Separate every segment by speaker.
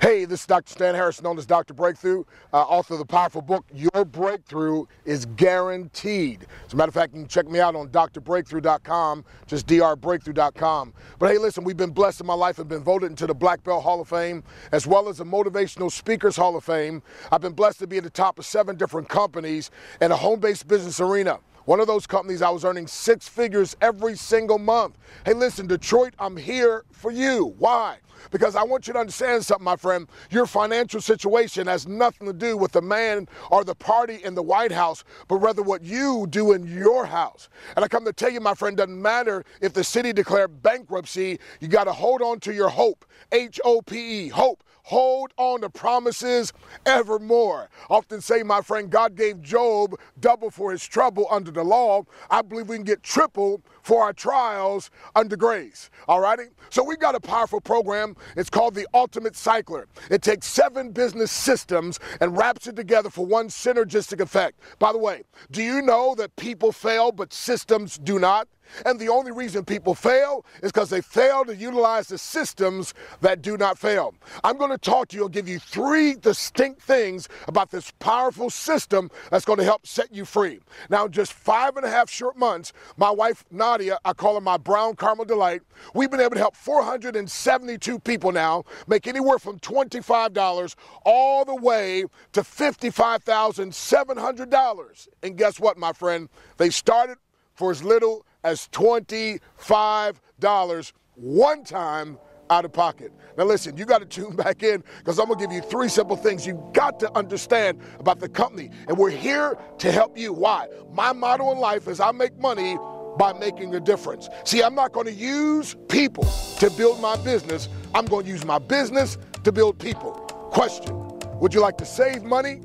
Speaker 1: Hey, this is Dr. Stan Harris, known as Dr. Breakthrough, author of the powerful book, Your Breakthrough is Guaranteed. As a matter of fact, you can check me out on drbreakthrough.com, just drbreakthrough.com. But hey, listen, we've been blessed in my life and been voted into the Black Belt Hall of Fame, as well as the Motivational Speakers Hall of Fame. I've been blessed to be at the top of 7 different companies in a home-based business arena. One of those companies, I was earning 6 figures every single month. Hey, listen, Detroit, I'm here for you. Why? Because I want you to understand something, my friend. Your financial situation has nothing to do with the man or the party in the White House, but rather what you do in your house. And I come to tell you, my friend, doesn't matter if the city declared bankruptcy, you got to hold on to your hope. H-O-P-E, hope. Hold on to promises evermore. I often say, my friend, God gave Job double for his trouble under the law. I believe we can get triple for our trials under grace. All righty? So we've got a powerful program. It's called the Ultimate Cycler. It takes 7 business systems and wraps it together for one synergistic effect. By the way, do you know that people fail, but systems do not? And the only reason people fail is because they fail to utilize the systems that do not fail. I'm going to talk to you. I'll give you 3 distinct things about this powerful system that's going to help set you free. Now, in just 5.5 short months, my wife, Nadia, I call her my brown caramel delight, we've been able to help 472 people now make anywhere from $25 all the way to $55,700. And guess what, my friend? They started for as little as $25 one time out of pocket. Now listen, you got to tune back in because I'm going to give you 3 simple things you got to understand about the company. And we're here to help you. Why? My motto in life is I make money by making a difference. See, I'm not going to use people to build my business. I'm going to use my business to build people. Question, would you like to save money,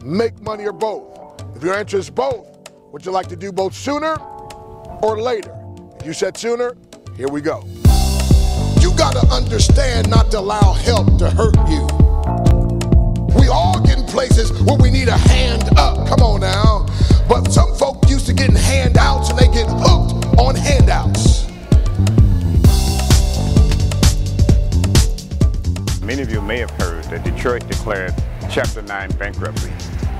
Speaker 1: make money, or both? If your answer is both, would you like to do both sooner or later? If you said sooner, here we go. You gotta understand not to allow help to hurt you. We all get in places where we need a hand up, come on now. But some folk used to getting handouts and they get hooked on handouts.
Speaker 2: Many of you may have heard that Detroit declared Chapter 9 bankruptcy.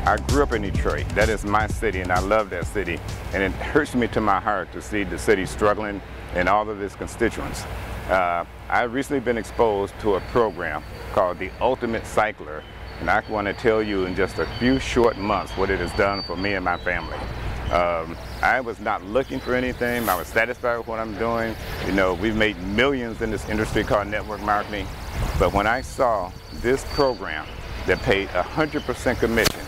Speaker 2: I grew up in Detroit. That is my city, and I love that city. And it hurts me to my heart to see the city struggling and all of its constituents. I've recently been exposed to a program called the Ultimate Cycler, and I want to tell you in just a few short months what it has done for me and my family. I was not looking for anything. I was satisfied with what I'm doing. You know, we've made millions in this industry called network marketing. But when I saw this program that paid 100% commission,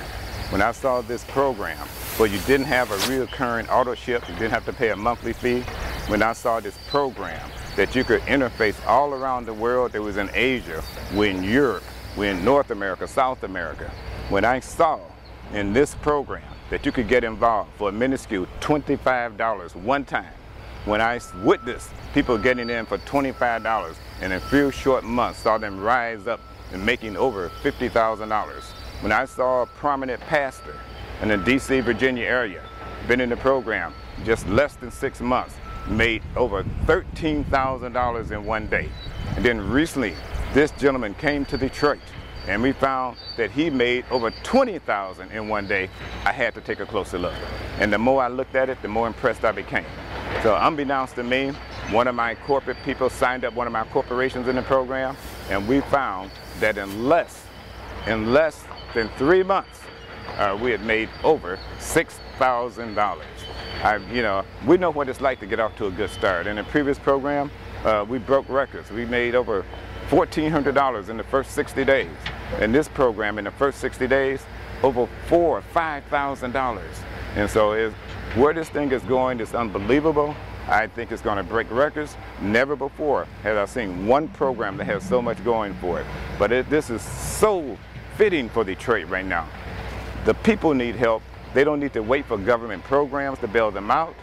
Speaker 2: when I saw this program where you didn't have a recurring auto ship, you didn't have to pay a monthly fee, when I saw this program that you could interface all around the world, that was in Asia, we're in Europe, we're in North America, South America, when I saw in this program that you could get involved for a minuscule $25 one time, when I witnessed people getting in for $25 and in a few short months saw them rise up and making over $50,000. When I saw a prominent pastor in the DC, Virginia area, been in the program just less than 6 months, made over $13,000 in one day. And then recently, this gentleman came to Detroit and we found that he made over $20,000 in one day. I had to take a closer look. And the more I looked at it, the more impressed I became. So unbeknownst to me, one of my corporate people signed up one of my corporations in the program, and we found that in less than 3 months, we had made over $6,000. We know what it's like to get off to a good start. In the previous program, we broke records. We made over $1,400 in the first 60 days. In this program, in the first 60 days, over $4,000 or $5,000. And so where this thing is going is unbelievable. I think it's going to break records. Never before have I seen one program that has so much going for it. But this is so fitting for Detroit right now. The people need help. They don't need to wait for government programs to bail them out.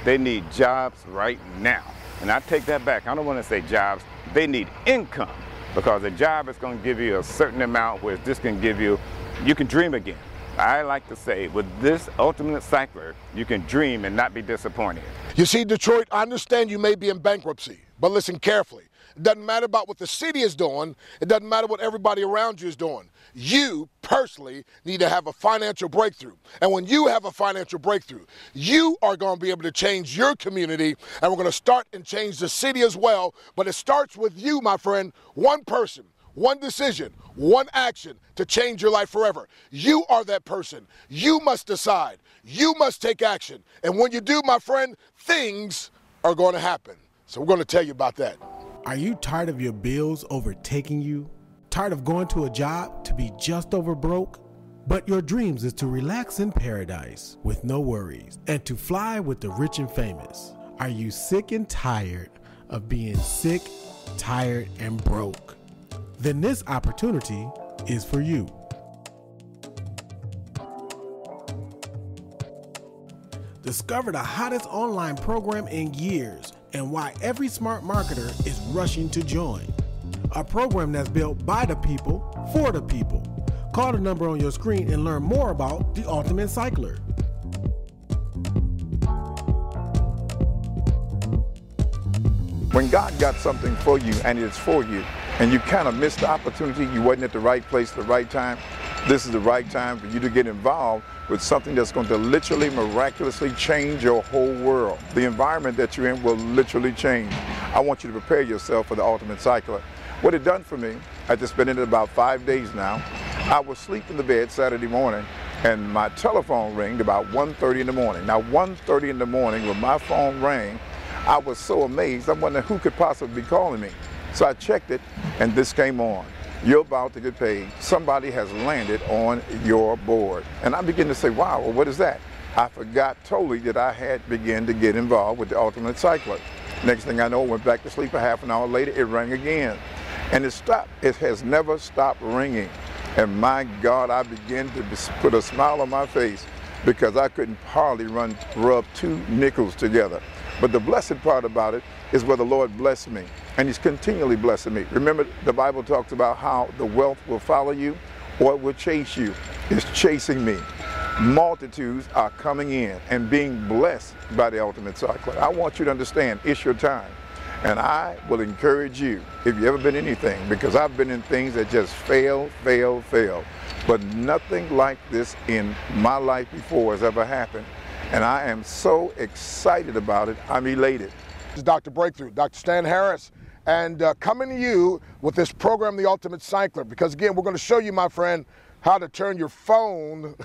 Speaker 2: They need jobs right now. And I take that back. I don't want to say jobs. They need income, because a job is going to give you a certain amount where this can give you, you can dream again. I like to say, with this Ultimate Cycler, you can dream and not be disappointed.
Speaker 1: You see, Detroit, I understand you may be in bankruptcy, but listen carefully. It doesn't matter about what the city is doing. It doesn't matter what everybody around you is doing. You personally need to have a financial breakthrough. And when you have a financial breakthrough, you are going to be able to change your community, and we're going to start and change the city as well. But it starts with you, my friend, one person, one decision, one action to change your life forever. You are that person. You must decide. You must take action. And when you do, my friend, things are going to happen. So we're going to tell you about that.
Speaker 3: Are you tired of your bills overtaking you? Tired of going to a job to be just over broke? But your dreams is to relax in paradise with no worries and to fly with the rich and famous. Are you sick and tired of being sick, tired, and broke? Then this opportunity is for you. Discover the hottest online program in years and why every smart marketer is rushing to join. A program that's built by the people, for the people. Call the number on your screen and learn more about the Ultimate Cycler.
Speaker 4: When God got something for you and it's for you, and you kind of missed the opportunity, you wasn't at the right place at the right time, this is the right time for you to get involved with something that's going to literally miraculously change your whole world. The environment that you're in will literally change. I want you to prepare yourself for the Ultimate Cycler. What it done for me, I just been in it about 5 days now. I was asleep in the bed Saturday morning and my telephone rang about 1:30 in the morning. Now 1:30 in the morning when my phone rang, I was so amazed. I'm wondering who could possibly be calling me. So I checked it and this came on. You're about to get paid. Somebody has landed on your board. And I begin to say, wow, well, what is that? I forgot totally that I had begun to get involved with the Ultimate Cycler. Next thing I know, I went back to sleep. A half an hour later, it rang again. And it stopped. It has never stopped ringing. And my God, I began to put a smile on my face because I couldn't hardly rub two nickels together. But the blessed part about it is where the Lord blessed me. And he's continually blessing me. Remember, the Bible talks about how the wealth will follow you or it will chase you. It's chasing me. Multitudes are coming in and being blessed by the Ultimate Cycler. I want you to understand, it's your time. And I will encourage you, if you've ever been anything, because I've been in things that just fail. But nothing like this in my life before has ever happened. And I am so excited about it, I'm elated.
Speaker 1: This is Dr. Breakthrough, Dr. Stan Harris, and coming to you with this program, The Ultimate Cycler, because again, we're going to show you, my friend, how to turn your phone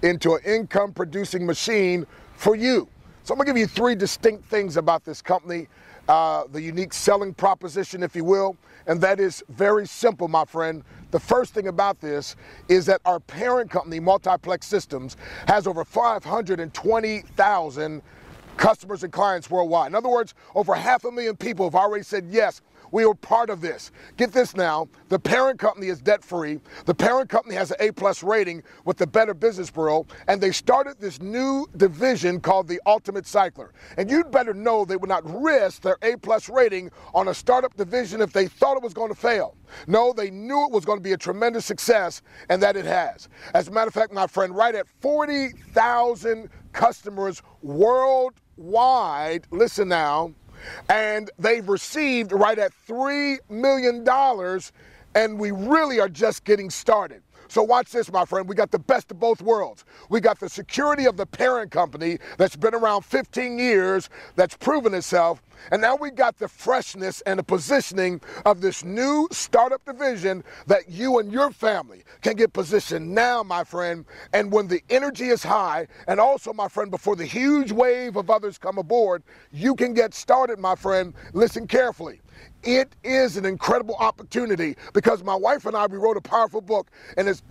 Speaker 1: into an income-producing machine for you. So I'm going to give you three distinct things about this company, the unique selling proposition, if you will, and that is very simple, my friend. The first thing about this is that our parent company, Multiplex Systems, has over 520,000 customers and clients worldwide. In other words, over 500,000 people have already said, yes, we are part of this. Get this now, the parent company is debt-free. The parent company has an A+ rating with the Better Business Bureau, and they started this new division called the Ultimate Cycler. And you'd better know they would not risk their A+ rating on a startup division if they thought it was going to fail. No, they knew it was going to be a tremendous success, and that it has. As a matter of fact, my friend, right at 40,000 customers worldwide, listen now, and they've received right at $3 million, and we really are just getting started. So watch this, my friend. We got the best of both worlds. We got the security of the parent company that's been around 15 years, that's proven itself, and now we got the freshness and the positioning of this new startup division that you and your family can get positioned now, my friend, and when the energy is high, and also, my friend, before the huge wave of others come aboard, you can get started, my friend. Listen carefully. It is an incredible opportunity because my wife and I, we wrote a powerful book, and it's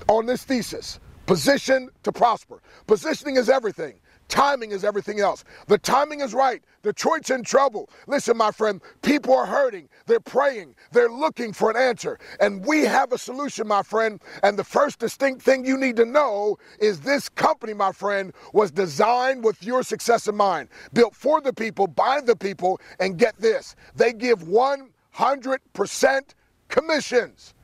Speaker 1: on this thesis, Position to Prosper. Positioning is everything. Timing is everything else. The timing is right. Detroit's in trouble. Listen, my friend, people are hurting. They're praying. They're looking for an answer. And we have a solution, my friend. And the first distinct thing you need to know is this company, my friend, was designed with your success in mind. Built for the people, by the people, and get this. They give 100% commissions.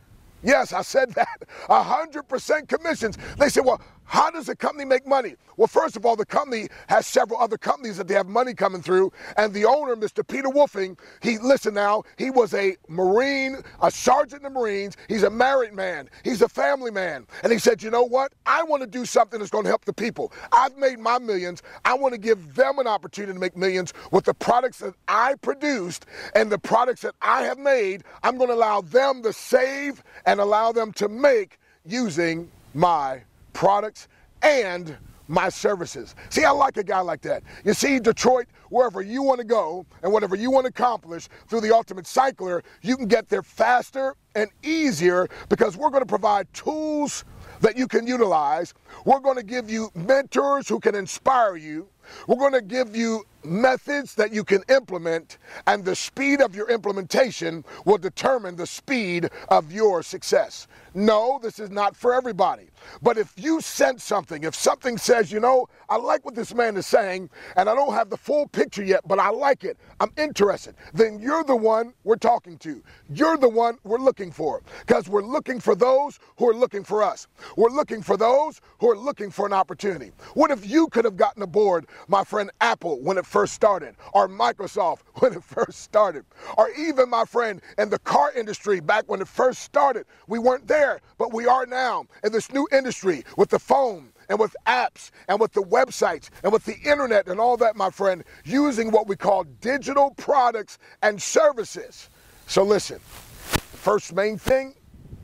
Speaker 1: Yes, I said that. 100% commissions. They said, well, how does a company make money? Well, first of all, the company has several other companies that they have money coming through. And the owner, Mr. Peter Wolfing, he was a Marine, a sergeant in the Marines. He's a married man. He's a family man. And he said, you know what? I want to do something that's going to help the people. I've made my millions. I want to give them an opportunity to make millions with the products that I produced and the products that I have made. I'm going to allow them to save and allow them to make using my products and my services. See, I like a guy like that. You see, Detroit, wherever you want to go and whatever you want to accomplish through the Ultimate Cycler, you can get there faster and easier because we're going to provide tools that you can utilize. We're going to give you mentors who can inspire you. We're going to give you methods that you can implement, and the speed of your implementation will determine the speed of your success. No, this is not for everybody. But if you sense something, if something says, you know, I like what this man is saying, and I don't have the full picture yet, but I like it, I'm interested, then you're the one we're talking to. You're the one we're looking for, because we're looking for those who are looking for us. We're looking for those who are looking for an opportunity. What if you could have gotten aboard, my friend, Apple when it first started, or Microsoft when it first started, or even, my friend, in the car industry back when it first started? We weren't there, but we are now in this new industry with the phone and with apps and with the websites and with the internet and all that, my friend, using what we call digital products and services. So listen, first main thing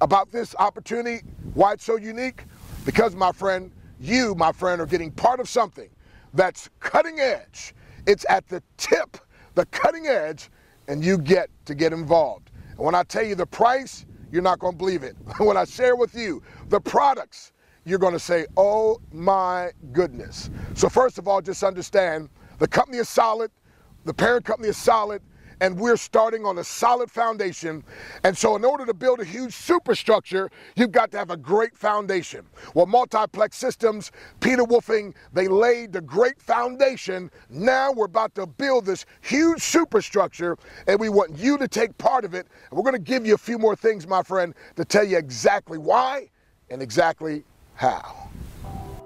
Speaker 1: about this opportunity, why it's so unique, because, my friend, you, my friend, are getting part of something that's cutting edge. It's at the tip, the cutting edge, and you get to get involved. And when I tell you the price, you're not going to believe it. When I share with you the products, you're going to say, oh my goodness. So first of all, just understand the company is solid, the parent company is solid, and we're starting on a solid foundation. And so in order to build a huge superstructure, you've got to have a great foundation. Well, Multiplex Systems, Peter Wolfing, they laid the great foundation. Now we're about to build this huge superstructure, and we want you to take part of it. And we're going to give you a few more things, my friend, to tell you exactly why and exactly how.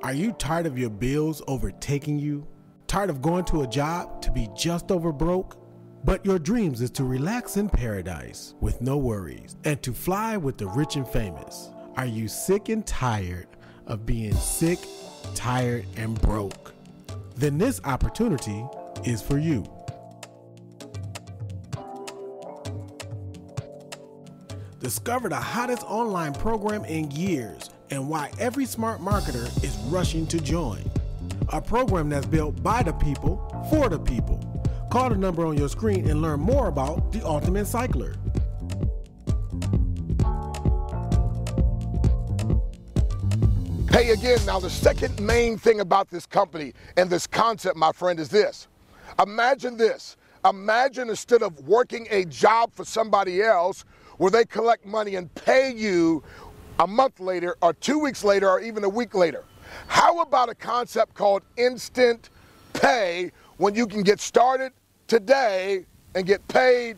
Speaker 3: Are you tired of your bills overtaking you? Tired of going to a job to be just over broke? But your dreams is to relax in paradise with no worries and to fly with the rich and famous. Are you sick and tired of being sick, tired, and broke? Then this opportunity is for you. Discover the hottest online program in years and why every smart marketer is rushing to join. A program that's built by the people, for the people. Call the number on your screen and learn more about the Ultimate Cycler.
Speaker 1: Hey, again, now the second main thing about this company and this concept, my friend, is this. Imagine this. Imagine instead of working a job for somebody else where they collect money and pay you a month later or 2 weeks later or even a week later. How about a concept called instant pay when you can get started today and get paid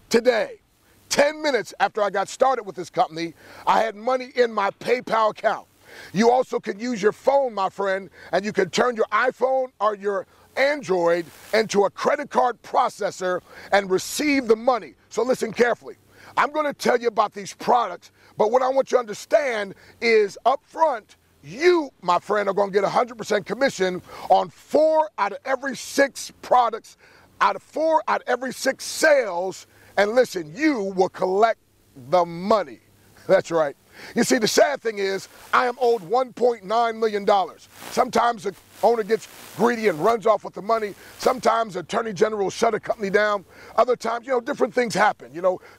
Speaker 1: today? 10 minutes after I got started with this company, I had money in my PayPal account. You also can use your phone, my friend, and you can turn your iPhone or your Android into a credit card processor and receive the money. So listen carefully. I'm going to tell you about these products, but what I want you to understand is up front, you, my friend, are going to get 100% commission on 4 out of every 6 products, 4 out of every 6 sales, and listen, you will collect the money. That's right. You see, the sad thing is, I am owed $1.9 million. Sometimes the owner gets greedy and runs off with the money. Sometimes the attorney general will shut a company down. Other times, different things happen.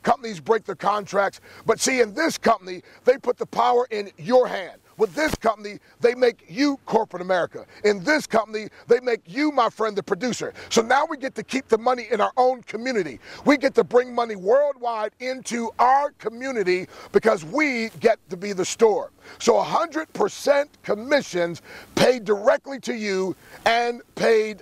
Speaker 1: Companies break their contracts. But see, in this company, they put the power in your hand. With this company, they make you corporate America. In this company, they make you, my friend, the producer. So now we get to keep the money in our own community. We get to bring money worldwide into our community because we get to be the store. So 100% commissions paid directly to you and paid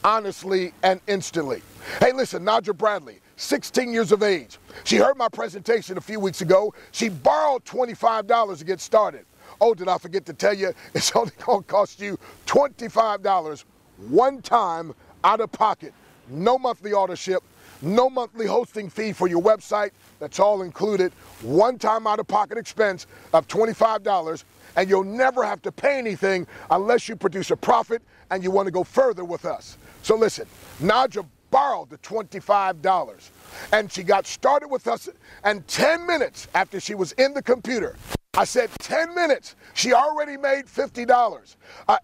Speaker 1: honestly and instantly. Hey, listen, Nadja Bradley, 16 years of age. She heard my presentation a few weeks ago. She borrowed $25 to get started. Oh, did I forget to tell you, it's only going to cost you $25 one time out of pocket. No monthly authorship, no monthly hosting fee for your website. That's all included. One time out of pocket expense of $25, and you'll never have to pay anything unless you produce a profit and you want to go further with us. So listen, Nadja borrowed the $25 and she got started with us, and 10 minutes after she was in the computer, I said 10 minutes, she already made $50.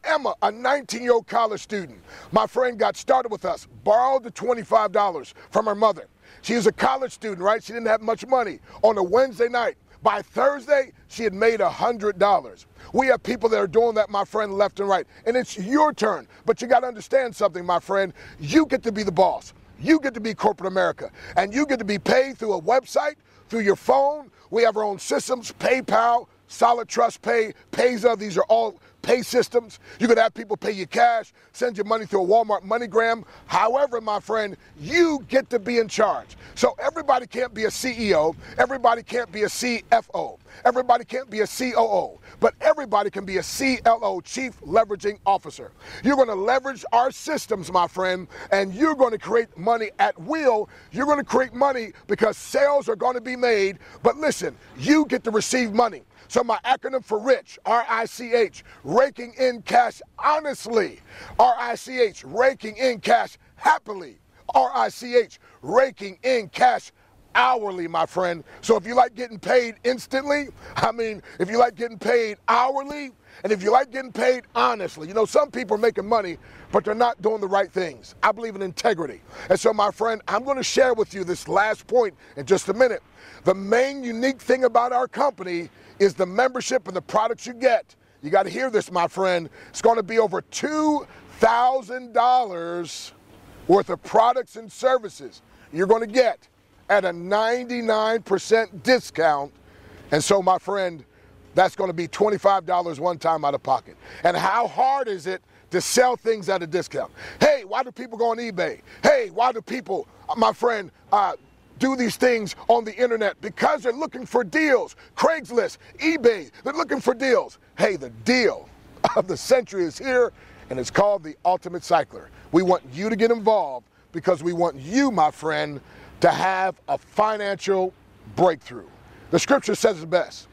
Speaker 1: Emma, a 19-year-old college student, my friend, got started with us, borrowed the $25 from her mother. She was a college student, right? She didn't have much money. On a Wednesday night, by Thursday, she had made $100. We have people that are doing that, my friend, left and right. And it's your turn. But you got to understand something, my friend. You get to be the boss. You get to be corporate America. And you get to be paid through a website, through your phone. We have our own systems, PayPal, Solid Trust Pay, Payza. These are all pay systems. You could have people pay you cash, send you money through a Walmart MoneyGram. However, my friend, you get to be in charge. So everybody can't be a CEO. Everybody can't be a CFO. Everybody can't be a COO. But everybody can be a CLO, Chief Leveraging Officer. You're going to leverage our systems, my friend, and you're going to create money at will. You're going to create money because sales are going to be made. But listen, you get to receive money. So my acronym for RICH, R-I-C-H, raking in cash honestly. R-I-C-H, raking in cash happily. R-I-C-H, raking in cash hourly, my friend. So if you like getting paid instantly, if you like getting paid hourly, and if you like getting paid honestly, you know, some people are making money, but they're not doing the right things. I believe in integrity. And so, my friend, I'm going to share with you this last point in just a minute. The main unique thing about our company is the membership and the products you get. You got to hear this, my friend. It's going to be over $2,000 worth of products and services you're going to get at a 99% discount. And so, my friend, that's going to be $25 one time out of pocket. And how hard is it to sell things at a discount? Hey, why do people go on eBay? Hey, why do people, my friend, do these things on the internet? Because they're looking for deals. Craigslist, eBay, they're looking for deals. Hey, the deal of the century is here, and it's called the Ultimate Cycler. We want you to get involved because we want you, my friend, to have a financial breakthrough. The scripture says it best.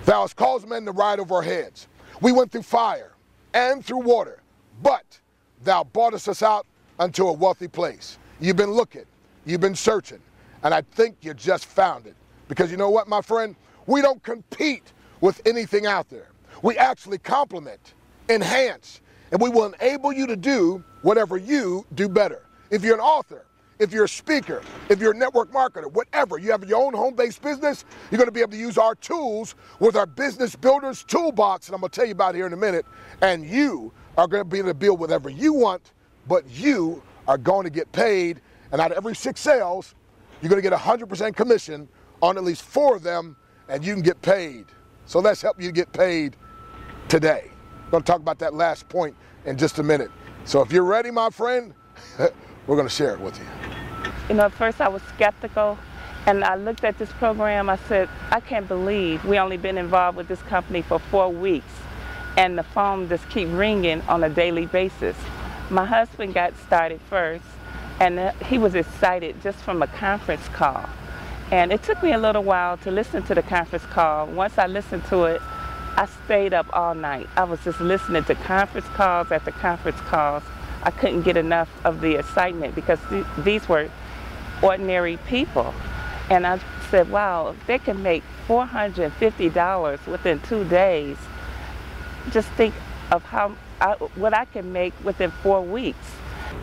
Speaker 1: Thou hast caused men to ride over our heads. We went through fire and through water, but thou broughtest us out unto a wealthy place. You've been looking, you've been searching, and I think you just found it. Because you know what, my friend? We don't compete with anything out there. We actually complement, enhance, and we will enable you to do whatever you do better. If you're an author, if you're a speaker, if you're a network marketer, whatever, you have your own home-based business, you're going to be able to use our tools with our Business Builders Toolbox, and I'm going to tell you about it here in a minute, and you are going to be able to build whatever you want, but you are going to get paid, and out of every 6 sales, you're going to get 100% commission on at least 4 of them, and you can get paid. So let's help you get paid today. I'm going to talk about that last point in just a minute. So if you're ready, my friend, we're going to share it with you.
Speaker 5: You know, at first I was skeptical, and I looked at this program. I said, I can't believe we only been involved with this company for 4 weeks, and the phone just keep ringing on a daily basis. My husband got started first, and he was excited just from a conference call. And it took me a little while to listen to the conference call. Once I listened to it, I stayed up all night. I was just listening to conference calls after conference calls. I couldn't get enough of the excitement because these were ordinary people. And I said, wow, if they can make $450 within 2 days, just think of what I can make within 4 weeks.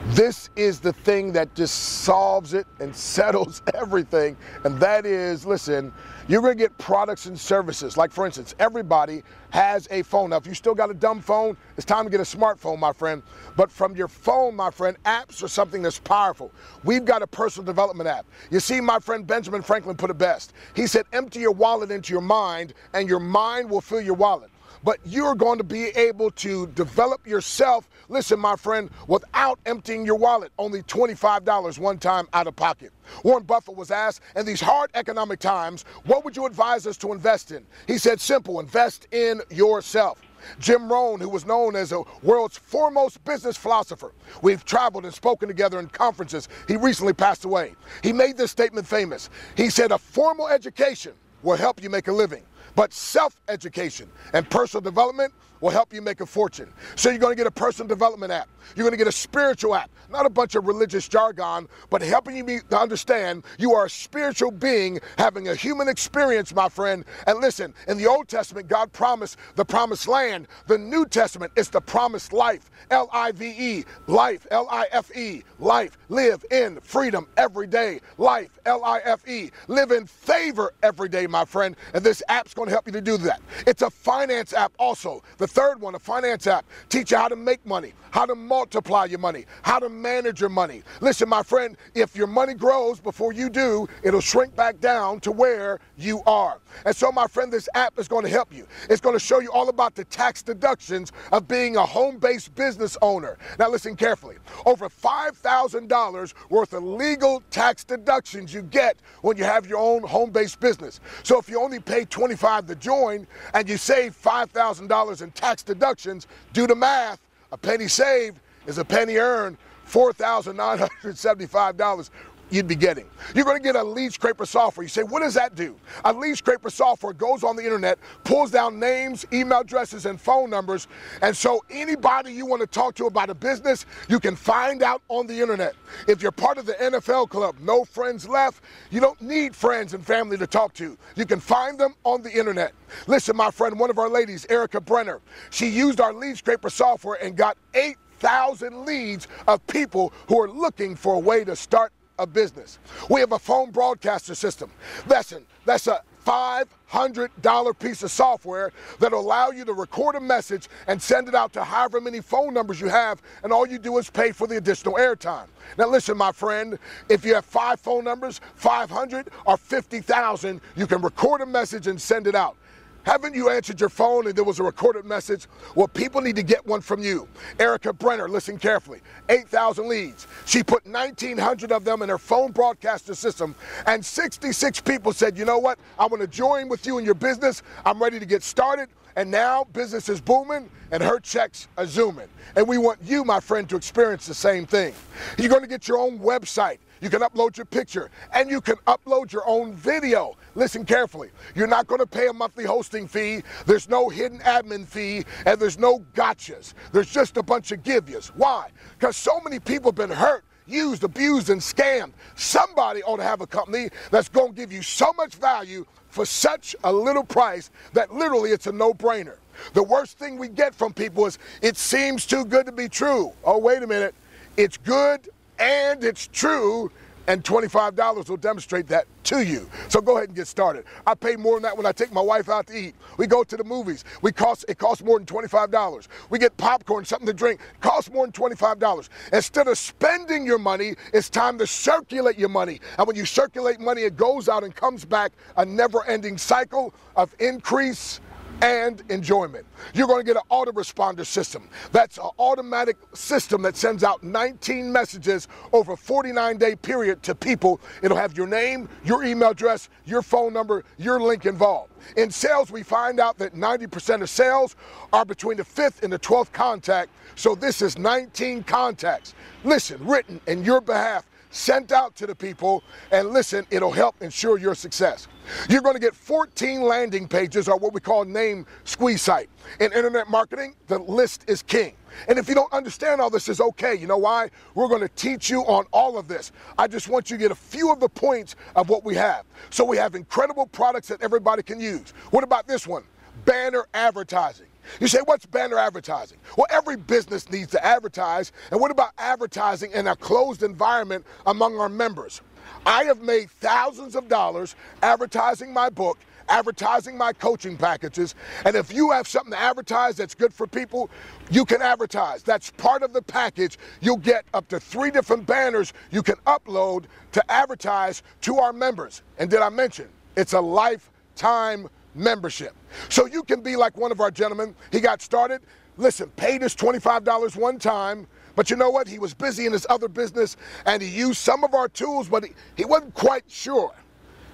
Speaker 1: This is the thing that just solves it and settles everything, and that is, listen, you're going to get products and services. Like, for instance, everybody has a phone. Now, if you still got a dumb phone, it's time to get a smartphone, my friend. But from your phone, my friend, apps are something that's powerful. We've got a personal development app. You see, my friend Benjamin Franklin put it best. He said, empty your wallet into your mind, and your mind will fill your wallet. but you're going to be able to develop yourself, listen, my friend, without emptying your wallet. Only $25 one time out of pocket. Warren Buffett was asked, in these hard economic times, what would you advise us to invest in? He said, simple, invest in yourself. Jim Rohn, who was known as the world's foremost business philosopher. We've traveled and spoken together in conferences. He recently passed away. He made this statement famous. He said, a formal education will help you make a living, but self-education and personal development will help you make a fortune. So you're going to get a personal development app. You're going to get a spiritual app, not a bunch of religious jargon, but helping you to understand you are a spiritual being having a human experience, my friend. And listen, in the Old Testament, God promised the promised land. The New Testament is the promised life, L-I-V-E, life, L-I-F-E, life, live in freedom every day, life, L-I-F-E, live in favor every day, my friend. And this app's going to help you to do that. It's a finance app also. The third one, a finance app, teach you how to make money, how to multiply your money, how to manage your money. Listen, my friend, if your money grows before you do, it'll shrink back down to where you are. And so, my friend, this app is going to help you. It's going to show you all about the tax deductions of being a home-based business owner. Now, listen carefully. Over $5,000 worth of legal tax deductions you get when you have your own home-based business. So if you only pay $25 to join and you save $5,000 in tax deductions, do the math. A penny saved is a penny earned, $4,975 you'd be getting. You're going to get a lead scraper software. You say, what does that do? A lead scraper software goes on the internet, pulls down names, email addresses, and phone numbers. And so anybody you want to talk to about a business, you can find out on the internet. If you're part of the NFL club, no friends left, you don't need friends and family to talk to. You can find them on the internet. Listen, my friend, one of our ladies, Erica Brenner, she used our lead scraper software and got 8,000 leads of people who are looking for a way to start a business. We have a phone broadcaster system. Listen, that's a $500 piece of software that'll allow you to record a message and send it out to however many phone numbers you have, and all you do is pay for the additional airtime. Now listen, my friend, if you have 5 phone numbers, 500 or 50,000, you can record a message and send it out. Haven't you answered your phone and there was a recorded message? Well, people need to get one from you. Erica Brenner, listen carefully, 8,000 leads. She put 1,900 of them in her phone broadcaster system, and 66 people said, you know what, I want to join with you in your business. I'm ready to get started. And now business is booming and her checks are zooming. And we want you, my friend, to experience the same thing. You're going to get your own website. You can upload your picture, and you can upload your own video. Listen carefully. You're not going to pay a monthly hosting fee. There's no hidden admin fee, and there's no gotchas. There's just a bunch of give-yous. Why? Because so many people have been hurt, used, abused, and scammed. Somebody ought to have a company that's going to give you so much value for such a little price that literally it's a no-brainer. The worst thing we get from people is, it seems too good to be true. Oh, wait a minute. It's good and it's true, and $25 will demonstrate that to you. So go ahead and get started. I pay more than that when I take my wife out to eat. We go to the movies. It costs more than $25. We get popcorn, something to drink. It costs more than $25. Instead of spending your money, it's time to circulate your money. And when you circulate money, it goes out and comes back, a never-ending cycle of increase and enjoyment. You're going to get an autoresponder system. That's an automatic system that sends out 19 messages over a 49-day period to people. It'll have your name, your email address, your phone number, your link involved. In sales, we find out that 90% of sales are between the 5th and the 12th contact. So this is 19 contacts. Listen, written in your behalf, sent out to the people, and listen, it'll help ensure your success. You're going to get 14 landing pages, or what we call name squeeze site. In internet marketing, the list is king. And if you don't understand all this, is okay. You know why? We're going to teach you on all of this. I just want you to get a few of the points of what we have. So we have incredible products that everybody can use. What about this one? Banner advertising. You say, what's banner advertising? Well, every business needs to advertise. And what about advertising in a closed environment among our members? I have made thousands of dollars advertising my book, advertising my coaching packages. And if you have something to advertise that's good for people, you can advertise. That's part of the package. You'll get up to 3 different banners you can upload to advertise to our members. And did I mention, it's a lifetime membership. So you can be like one of our gentlemen. He got started, listen, paid his $25 one time, but you know what? He was busy in his other business and he used some of our tools, but he wasn't quite sure.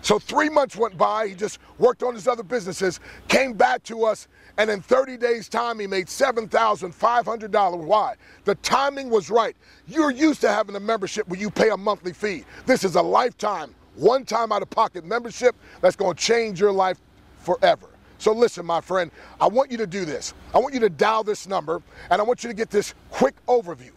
Speaker 1: So 3 months went by, he just worked on his other businesses, came back to us, and in 30 days' time, he made $7,500. Why? The timing was right. You're used to having a membership where you pay a monthly fee. This is a lifetime, one-time out-of-pocket membership that's going to change your life forever. So listen, my friend, I want you to do this. I want you to dial this number, and I want you to get this quick overview,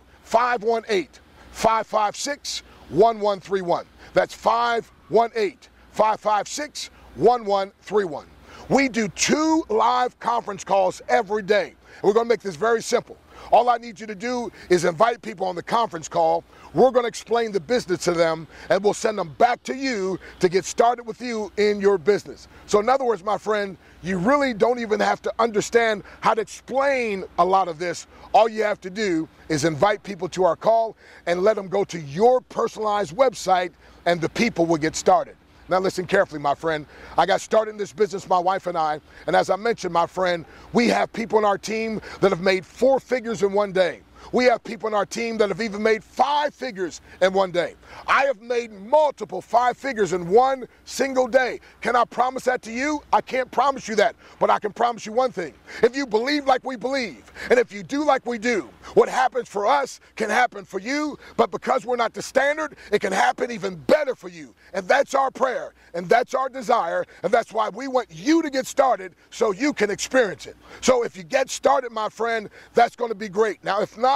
Speaker 1: 518-556-1131. That's 518-556-1131. We do 2 live conference calls every day. And we're going to make this very simple. All I need you to do is invite people on the conference call. We're going to explain the business to them, and we'll send them back to you to get started with you in your business. So in other words, my friend, you really don't even have to understand how to explain a lot of this. All you have to do is invite people to our call and let them go to your personalized website, and the people will get started. Now listen carefully, my friend. I got started in this business, my wife and I, and as I mentioned, my friend, we have people on our team that have made 4 figures in one day. We have people on our team that have even made 5 figures in one day. I have made multiple 5 figures in one single day. Can I promise that to you? I can't promise you that, but I can promise you one thing. If you believe like we believe, and if you do like we do, what happens for us can happen for you, but because we're not the standard, it can happen even better for you. And that's our prayer, and that's our desire, and that's why we want you to get started so you can experience it. So if you get started, my friend, that's going to be great. Now, if not,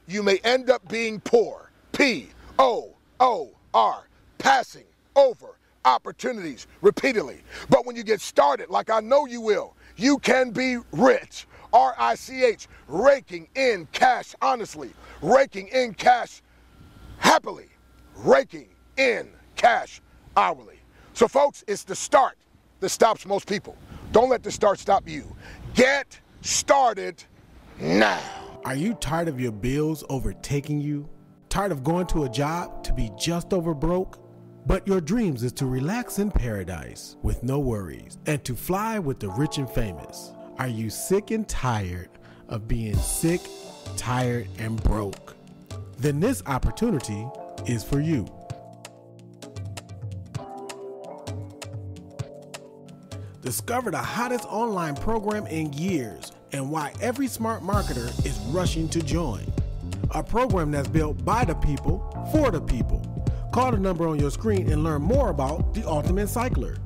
Speaker 1: you may end up being poor. P-O-O-R, passing over opportunities repeatedly. But when you get started, like I know you will, you can be rich. R-I-C-H, raking in cash honestly, raking in cash happily, raking in cash hourly. So folks, it's the start that stops most people. Don't let the start stop you. Get started now.
Speaker 3: Are you tired of your bills overtaking you? Tired of going to a job to be just over broke? But your dreams is to relax in paradise with no worries and to fly with the rich and famous. Are you sick and tired of being sick, tired, and broke? Then this opportunity is for you. Discover the hottest online program in years and why every smart marketer is rushing to join. A program that's built by the people, for the people. Call the number on your screen and learn more about the Ultimate Cycler.